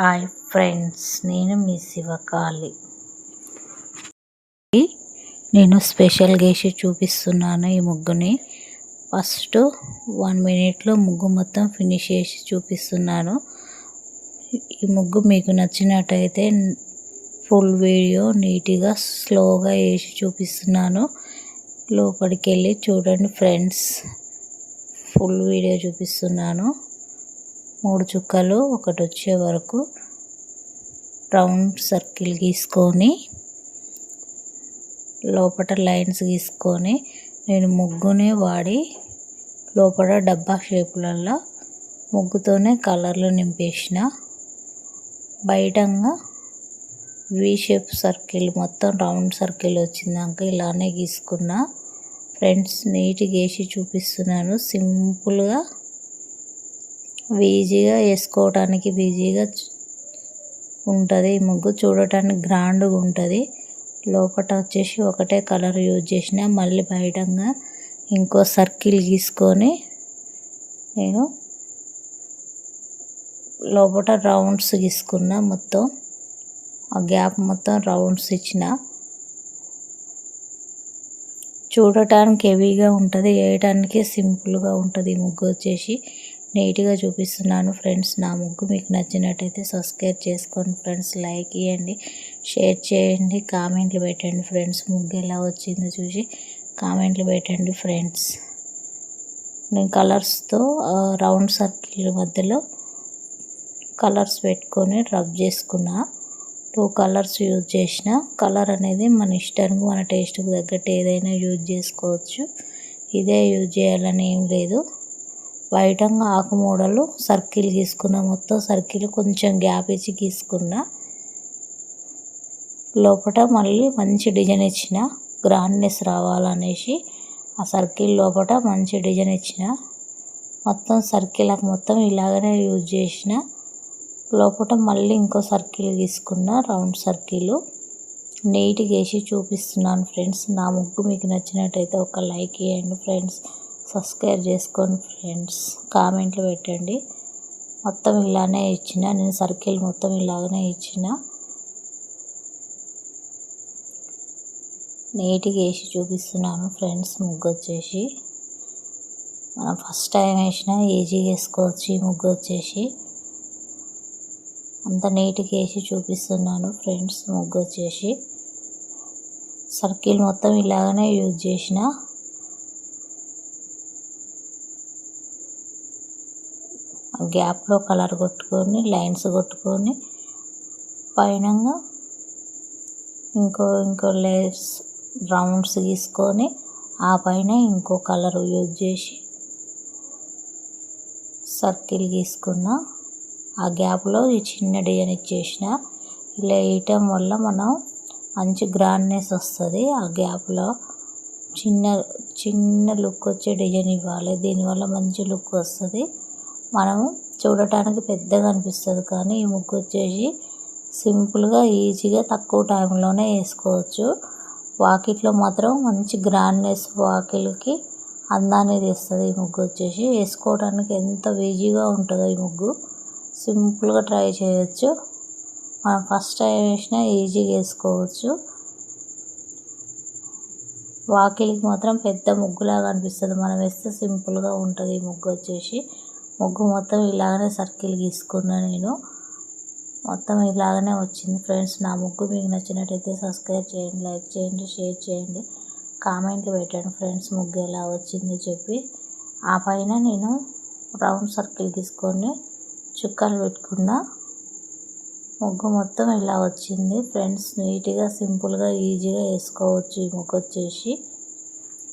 Hi friends, నేను మీ శివకాళి. నేను స్పెషల్గా వేసి చూపిస్తున్నాను ఈ ముగ్గుని. ఫస్ట్ 1 minute ముగ్గు మొత్తం ఫినిష్ చేసి చూపిస్తున్నాను. ఈ ముగ్గు మీకు నచ్చినట్టయితే ఫుల్ వీడియో నీట్గా స్లోగా వేసి చూపిస్తున్నాను. లోపలికి వెళ్ళి చూడండి ఫ్రెండ్స్. ఫుల్ వీడియో చూపిస్తున్నాను. 3 చుక్కలు ఒకటి వచ్చే వరకు రౌండ్ సర్కిల్ గీసుకొని లోపల లైన్స్ గీసుకొని నేను ముగ్గునే వాడి లోపల డబ్బా షేపులలో ముగ్గుతోనే కలర్లు నింపేసిన. బయటంగా వి షేప్ సర్కిల్ మొత్తం రౌండ్ సర్కిల్ వచ్చిందాక ఇలానే గీసుకున్నా ఫ్రెండ్స్. నీట్గా వేసి చూపిస్తున్నాను. సింపుల్గా ఈజీగా వేసుకోవడానికి ఈజీగా ఉంటుంది. ఈ ముగ్గు చూడటానికి గ్రాండ్గా ఉంటుంది. లోపల వచ్చేసి ఒకటే కలర్ యూజ్ చేసిన. మళ్ళీ బయటంగా ఇంకో సర్కిల్ గీసుకొని నేను లోపల రౌండ్స్ గీసుకున్నా. మొత్తం ఆ గ్యాప్ మొత్తం రౌండ్స్ ఇచ్చిన. చూడటానికి హెవీగా ఉంటుంది, వేయటానికి సింపుల్గా ఉంటుంది. ఈ ముగ్గు వచ్చేసి నీట్గా చూపిస్తున్నాను ఫ్రెండ్స్. నా ముగ్గు మీకు నచ్చినట్టయితే సబ్స్క్రైబ్ చేసుకోండి ఫ్రెండ్స్. లైక్ ఇవ్వండి, షేర్ చేయండి, కామెంట్లు పెట్టండి ఫ్రెండ్స్. ముగ్గు ఎలా వచ్చిందో చూసి కామెంట్లు పెట్టండి ఫ్రెండ్స్. నేను కలర్స్తో రౌండ్ సర్కిల్ మధ్యలో కలర్స్ పెట్టుకొని రబ్ చేసుకున్నా. 2 కలర్స్ యూజ్ చేసిన. కలర్ అనేది మన ఇష్టానికి మన టేస్ట్కి తగ్గట్టు ఏదైనా యూజ్ చేసుకోవచ్చు. ఇదే యూజ్ చేయాలని ఏం లేదు. బయటంగా ఆకు మోడలు సర్కిల్ గీసుకున్న. మొత్తం సర్కిల్ కొంచెం గ్యాప్ ఇచ్చి గీసుకున్నా. లోపల మళ్ళీ మంచి డిజైన్ ఇచ్చిన. గ్రాండ్నెస్ రావాలనేసి ఆ సర్కిల్ లోపల మంచి డిజైన్ ఇచ్చిన. మొత్తం సర్కిల్కి మొత్తం ఇలాగనే యూజ్ చేసిన. లోపల మళ్ళీ ఇంకో సర్కిల్ గీసుకున్న, రౌండ్ సర్కిల్. నీట్గా వేసి చూపిస్తున్నాను ఫ్రెండ్స్. నా ముగ్గు మీకు నచ్చినట్టయితే ఒక లైక్ ఇవ్వండి ఫ్రెండ్స్. సబ్స్క్రైబ్ చేసుకోండి ఫ్రెండ్స్. కామెంట్లు పెట్టండి. మొత్తం ఇలానే ఇచ్చిన. నేను సర్కిల్ మొత్తం ఇలాగనే ఇచ్చిన. నీట్గా వేసి చూపిస్తున్నాను ఫ్రెండ్స్. ముగ్గు వచ్చేసి మనం ఫస్ట్ టైం వేసినా ఈజీగా వేసుకోవచ్చు. ఈ ముగ్గు వచ్చేసి అంత నీట్గా వేసి చూపిస్తున్నాను ఫ్రెండ్స్. ముగ్గు వచ్చేసి సర్కిల్ మొత్తం ఇలాగనే యూజ్ చేసిన. గ్యాప్లో కలర్ కొట్టుకొని లైన్స్ కొట్టుకొని పైనంగా ఇంకో లేయర్స్ రౌండ్స్ గీసుకొని ఆ పైన ఇంకో కలర్ యూజ్ చేసి సర్కిల్ గీసుకున్న. ఆ గ్యాప్లో ఈ చిన్న డిజైన్ ఇచ్చేసిన. ఇలా వేయటం వల్ల మనం మంచి గ్రాండ్నెస్ వస్తుంది. ఆ గ్యాప్లో చిన్న లుక్ వచ్చే డిజైన్ ఇవ్వాలి. దీనివల్ల మంచి లుక్ వస్తుంది. మనం చూడటానికి పెద్దగా అనిపిస్తుంది, కానీ ఈ ముగ్గు వచ్చేసి సింపుల్గా ఈజీగా తక్కువ టైంలోనే వేసుకోవచ్చు. వాకిట్లో మాత్రం మంచి గ్రాండ్నెస్, వాకిలికి అందాన్ని తెస్తుంది. ఈ ముగ్గు వచ్చేసి వేసుకోవడానికి ఎంత ఈజీగా ఉంటుందో ఈ ముగ్గు. సింపుల్గా ట్రై చేయొచ్చు. మనం ఫస్ట్ టైం వేసినా ఈజీగా వేసుకోవచ్చు. వాకిలికి మాత్రం పెద్ద ముగ్గులాగా అనిపిస్తుంది. మనం వేస్తే సింపుల్గా ఉంటుంది ఈ ముగ్గు వచ్చేసి. ముగ్గు మొత్తం ఇలాగనే సర్కిల్ గీసుకున్నా. నేను మొత్తం ఇలాగనే వచ్చింది ఫ్రెండ్స్. నా ముగ్గు మీకు నచ్చినట్టయితే సబ్స్క్రైబ్ చేయండి, లైక్ చేయండి, షేర్ చేయండి, కామెంట్లు పెట్టండి ఫ్రెండ్స్. ముగ్గు ఎలా వచ్చిందో చెప్పి ఆ పైన నేను రౌండ్ సర్కిల్ గీసుకొని చుక్కలు పెట్టుకున్న. ముగ్గు మొత్తం ఇలా వచ్చింది ఫ్రెండ్స్. నీట్గా సింపుల్గా ఈజీగా వేసుకోవచ్చు ఈ ముగ్గు వచ్చేసి.